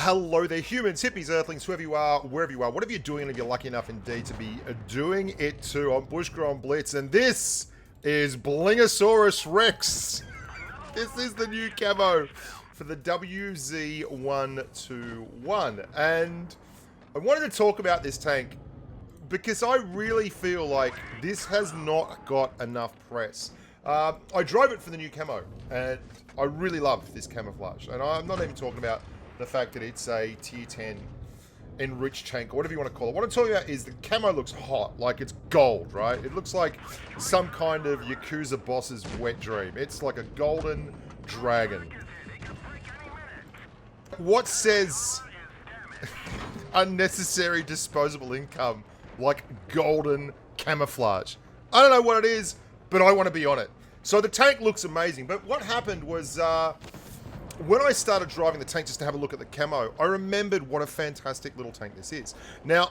Hello there, humans, hippies, earthlings, whoever you are, wherever you are, whatever you're doing, and if you're lucky enough indeed to be doing it too. I'm Bushka on Blitz, and this is Blingosaurus Rex. This is the new camo for the Wz-121, and I wanted to talk about this tank because I really feel like this has not got enough press. I drove it for the new camo, and I really love this camouflage, and I'm not even talking about the fact that it's a tier 10 enriched tank, or whatever you want to call it. What I'm talking about is the camo looks hot, like it's gold, right? It looks like some kind of Yakuza boss's wet dream. It's like a golden dragon. What says unnecessary disposable income like golden camouflage? I don't know what it is, but I want to be on it. So the tank looks amazing, but what happened was when I started driving the tank just to have a look at the camo, I remembered what a fantastic little tank this is. Now,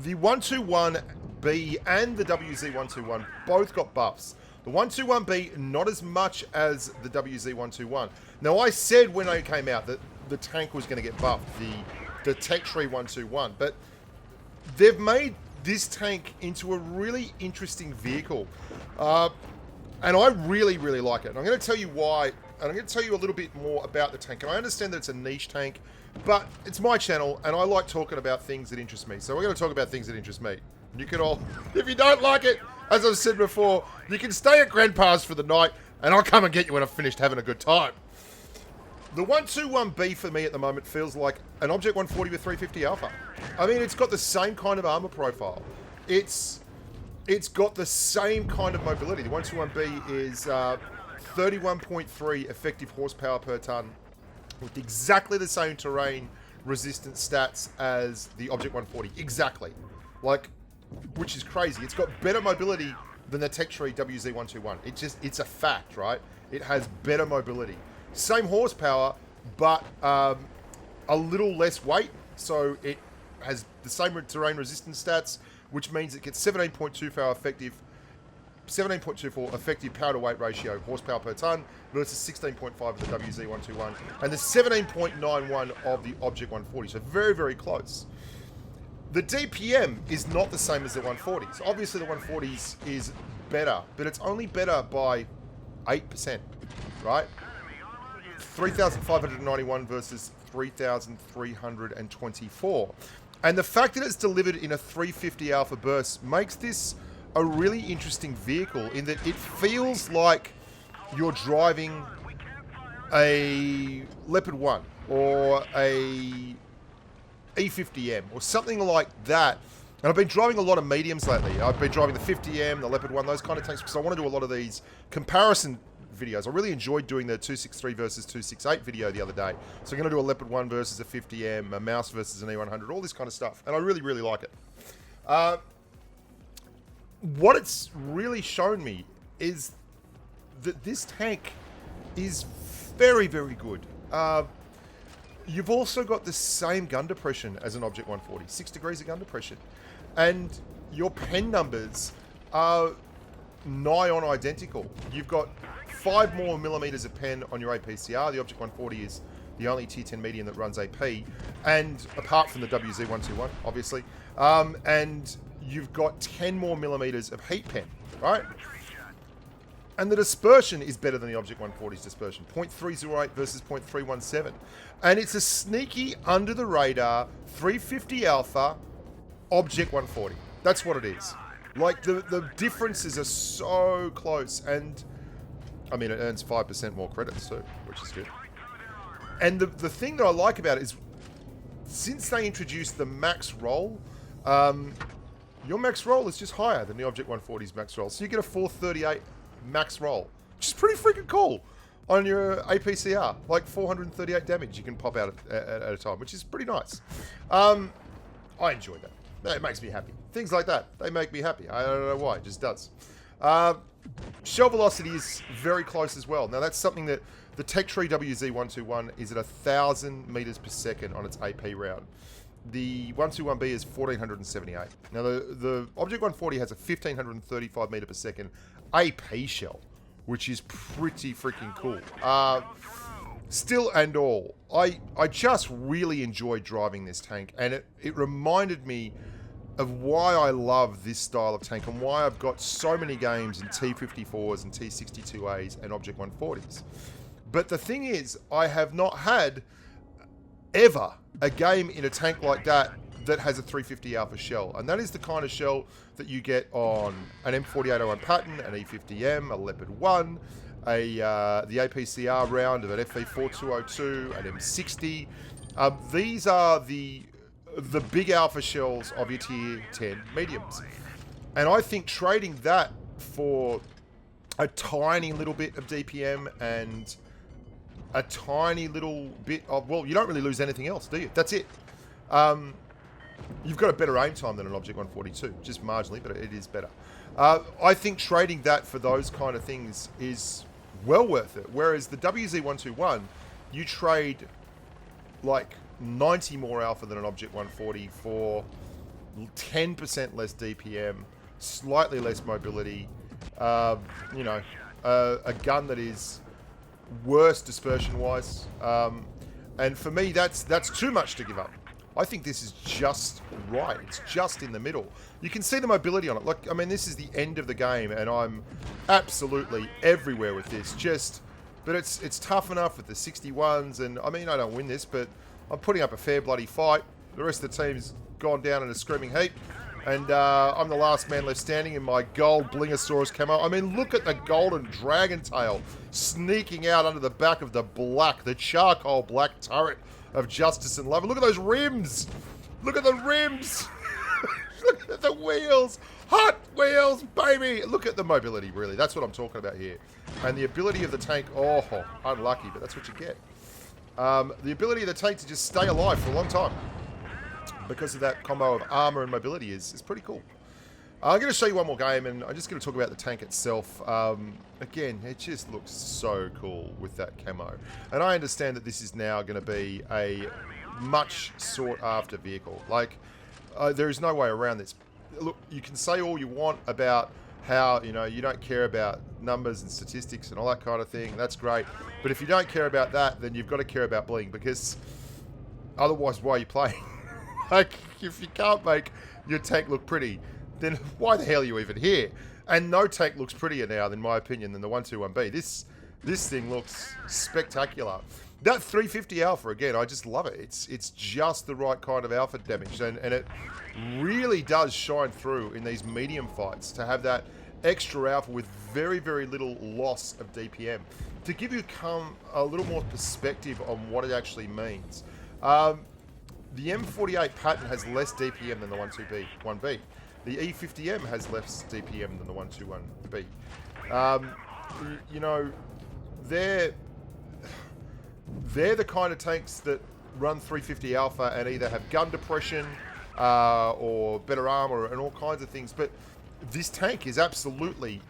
the 121B and the Wz-121 both got buffs. The 121B, not as much as the Wz-121. Now, I said when it came out that the tank was going to get buffed, the Tech Tree 121, but they've made this tank into a really interesting vehicle. And I really, really like it. And I'm going to tell you why, and I'm going to tell you a little bit more about the tank. And I understand that it's a niche tank, but it's my channel, and I like talking about things that interest me. So we're going to talk about things that interest me. You can all, if you don't like it, as I've said before, you can stay at Grandpa's for the night, and I'll come and get you when I've finished having a good time. The 121B for me at the moment feels like an Object 140 with 350 Alpha. I mean, it's got the same kind of armor profile. It's got the same kind of mobility. The 121B is 31.3 effective horsepower per ton with exactly the same terrain resistance stats as the Object 140. Exactly. Like, which is crazy. It's got better mobility than the Tech Tree Wz-121. It's a fact, right? It has better mobility. Same horsepower, but a little less weight. So it has the same terrain resistance stats, which means it gets 17.24 effective power to weight ratio, horsepower per ton, versus 16.5 of the Wz-121, and the 17.91 of the Object 140. So very, very close. The DPM is not the same as the 140s. Obviously, the 140s is better, but it's only better by 8%, right? 3,591 versus 3,324. And the fact that it's delivered in a 350 Alpha burst makes this a really interesting vehicle in that it feels like you're driving a Leopard 1 or a E50M or something like that. And I've been driving a lot of mediums lately. I've been driving the 50M, the Leopard 1, those kind of tanks, because I want to do a lot of these comparison videos. I really enjoyed doing the 263 versus 268 video the other day. So I'm going to do a Leopard 1 versus a 50M, a Mouse versus an E100, all this kind of stuff. And I really, really like it. What it's really shown me is that this tank is very, very good. You've also got the same gun depression as an Object 140, 6 degrees of gun depression. And your pen numbers are nigh on identical. You've got 5 more millimeters of pen on your APCR. The Object 140 is the only tier 10 medium that runs AP, and apart from the Wz-121, obviously. And you've got 10 more millimeters of heat pen, right? And the dispersion is better than the Object 140's dispersion, 0.308 versus 0.317. And it's a sneaky, under the radar, 350 Alpha Object 140. That's what it is. Like, the differences are so close, and I mean, it earns 5% more credits too, which is good. And the thing that I like about it is, since they introduced the max roll, your max roll is just higher than the Object 140's max roll. So you get a 438 max roll, which is pretty freaking cool on your APCR. Like 438 damage you can pop out at a time, which is pretty nice. I enjoy that. It makes me happy. Things like that, they make me happy. I don't know why, it just does. Shell velocity is very close as well. Now that's something that the Tech Tree Wz-121 is at 1,000 meters per second on its AP round. The 121B is 1,478. Now the Object 140 has a 1,535 meter per second AP shell, which is pretty freaking cool. still and all, I just really enjoyed driving this tank, and it reminded me of why I love this style of tank and why I've got so many games in T-54s and T-62As and Object 140s. But the thing is, I have not had ever a game in a tank like that that has a 350 Alpha shell, and that is the kind of shell that you get on an M4801 Patton, an E50M, a Leopard 1, the APCR round of an FV4202, an M60. These are the big Alpha shells of your tier 10 mediums, and I think trading that for a tiny little bit of DPM and a tiny little bit of, well, you don't really lose anything else, do you? That's it. You've got a better aim time than an Object 142, just marginally, but it is better. I think trading that for those kind of things is well worth it. Whereas the Wz-121, you trade like 90 more Alpha than an Object 140 for 10% less DPM, slightly less mobility, you know, a gun that is worse dispersion-wise. And for me, that's too much to give up. I think this is just right. It's just in the middle. You can see the mobility on it. Look, I mean, this is the end of the game, and I'm absolutely everywhere with this. But it's tough enough with the 61s, and I mean, I don't win this, but I'm putting up a fair bloody fight. The rest of the team's gone down in a screaming heap, and I'm the last man left standing in my gold Blingosaurus camo. I mean, look at the golden dragon tail sneaking out under the back of the charcoal black turret of Justice and Love. And look at those rims. Look at the rims. Look at the wheels. Hot wheels, baby. Look at the mobility, really. That's what I'm talking about here. And the ability of the tank, oh, unlucky, but that's what you get. The ability of the tank to just stay alive for a long time because of that combo of armor and mobility is pretty cool. I'm going to show you one more game, and I'm just going to talk about the tank itself. Again, it just looks so cool with that camo. And I understand that this is now going to be a much sought-after vehicle. Like, there is no way around this. Look, you can say all you want about how, you know, you don't care about numbers and statistics and all that kind of thing. That's great. But if you don't care about that, then you've got to care about bling, because otherwise, why are you playing? Like, if you can't make your tank look pretty, then why the hell are you even here? And no tank looks prettier now, in my opinion, than the 121B. This thing looks spectacular. That 350 Alpha, again, I just love it. It's just the right kind of Alpha damage, and it really does shine through in these medium fights to have that extra Alpha with very, very little loss of DPM. To give you a little more perspective on what it actually means, the M48 Patton has less DPM than the 121B. The E50M has less DPM than the 121B. You know, they're the kind of tanks that run 350 Alpha and either have gun depression or better armor and all kinds of things. But this tank is absolutely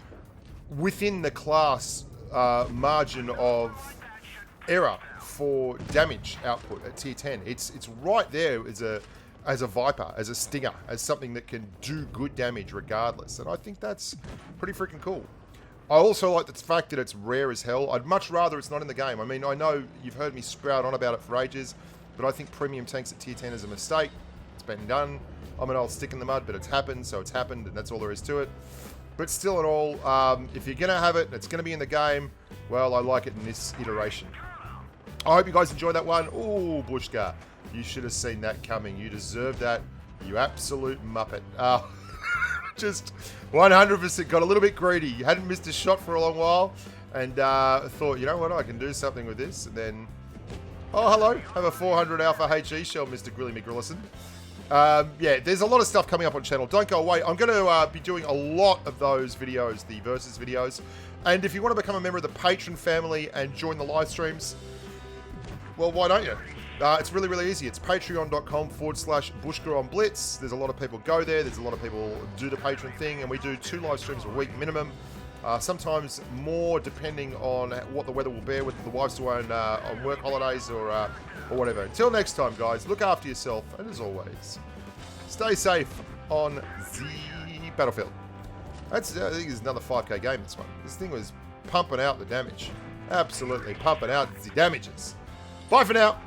within the class margin of error for damage output at tier 10. It's right there as a Viper, as a Stinger, as something that can do good damage regardless. And I think that's pretty freaking cool. I also like the fact that it's rare as hell. I'd much rather it's not in the game. I mean, I know you've heard me sprout on about it for ages, but I think premium tanks at tier 10 is a mistake. It's been done. I'm an old stick in the mud, but it's happened, so it's happened, and that's all there is to it. But still in all, if you're going to have it, it's going to be in the game, well, I like it in this iteration. I hope you guys enjoyed that one. Ooh, Bushka. You should have seen that coming. You deserve that, you absolute muppet. Just 100% got a little bit greedy. You hadn't missed a shot for a long while, and thought, you know what, I can do something with this. And then, oh, hello. Have a 400 Alpha HE shell, Mr. Grilly McGrillison. Yeah, there's a lot of stuff coming up on channel. Don't go away. I'm going to be doing a lot of those videos, the Versus videos. And if you want to become a member of the Patreon family and join the live streams, well, why don't you? It's really, really easy. It's patreon.com/Bushka on Blitz. There's a lot of people go there. There's a lot of people do the Patreon thing, and we do 2 live streams a week minimum. Sometimes more, depending on what the weather will bear, with the wife's away on work holidays or whatever. Until next time, guys, look after yourself, and as always, stay safe on the battlefield. I think it's another 5k game, this one. This thing was pumping out the damage. Absolutely pumping out the damages. Bye for now.